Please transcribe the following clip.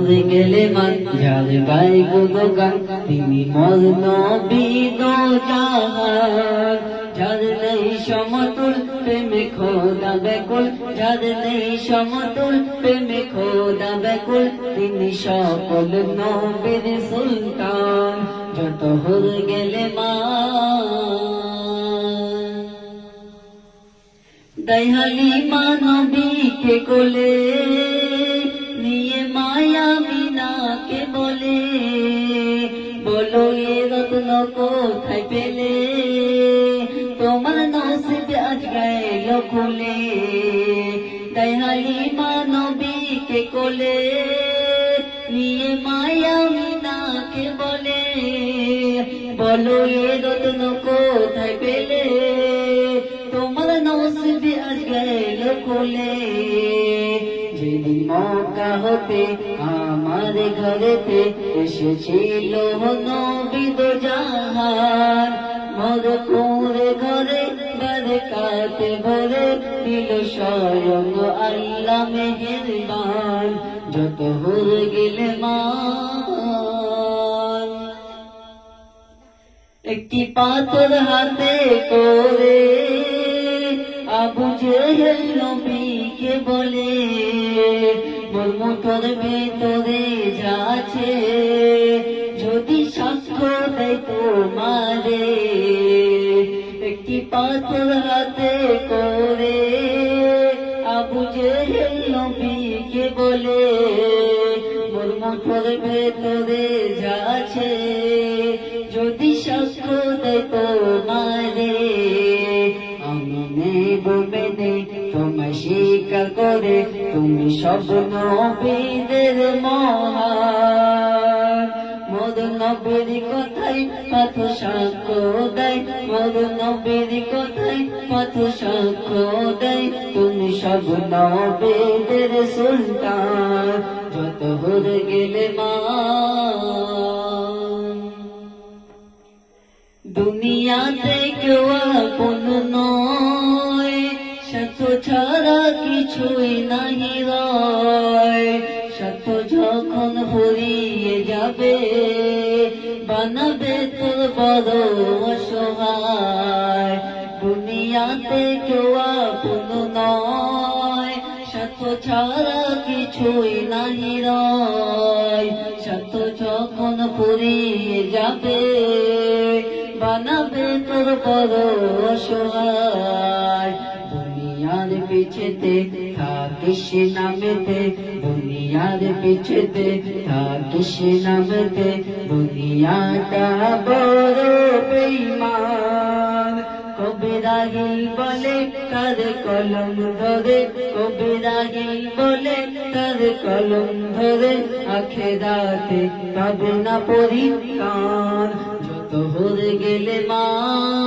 হয়ে গেলে মান যার গায়ে গুণগান তিনি মোর নবী দো জাহান যার নেই সমতুল প্রেমে খোদা ব্যাকুল যার নেই সমতুল প্রেমে খোদা ব্যাকুল তিনি সকল নবীর সুলতান যত হয়ে গেলে মান দয়ালি মানবীকে কোলে নিয়ে মায়া মিনাকে বলে বলো এ রত্ন কোথায় পেলে তোমার নসিব আজ গেল খুলে দয়ালি মানবীকে কোলে নিয়ে মায়া মিনাকে বলে বলো এ রত্ন কোথায় পেলে তোমার নসিব আজ গেল খুলে যেদিন মক্কা হতে আমার ঘরেতে এসেছিল নবী দো জাহান মোর কুঁড়ে ঘরে বরকাতে ভরে দিল স্বয়ং আল্লাহ মেহেরবান যত হয়ে গেলে মান একটি পাথর হাতে করে আবু জেহেল নবীকে বলে মোর মুঠোর ভেতরে যাচ্ছে যদি সাক্ষ্য দেয় তোমারে একটি পাথর হাতে করে আবু জেহেল নবীকে বলে মোর মুঠোর ভেতরে যাচ্ছে যদি সাক্ষ্য দেয় তোমারে আমি নেব মেনে তোমায় স্বীকার করে তুমি সব নবীদের মহান মোর নবীর কথাই পাথর সাক্ষ্য দেয় মোর নবীর কথাই পাথর সাক্ষ্য দেয় তুমি সব নবীদের সুলতান যত হয়ে গেলে মান দুনিয়াতে কেউ আপন নয় সত্য ছাড়া কিছুই নাহি রয় সত্য যখন ফুরিয়ে যাবে বানাবে তোর বড় অসহায় দুনিয়াতে কেউ আপন নয় সত্য ছাড়া কিছুই নাহি রয় সত্য যখন ফুরিয়ে যাবে বানাবে তোর বড় অসহায় দুনিয়ার পিছেতে থাকিস নামেতে দুনিয়ার পিছেতে থাকিস নামেতে দুনিয়াটা বড় বেঈমান কবি রাহিল বলে তার কলম ধরে কবি রাহিল বলে তার কলম ধরে আখেরাতে পাবে না পরিত্রাণ যত হয়ে গেলে মান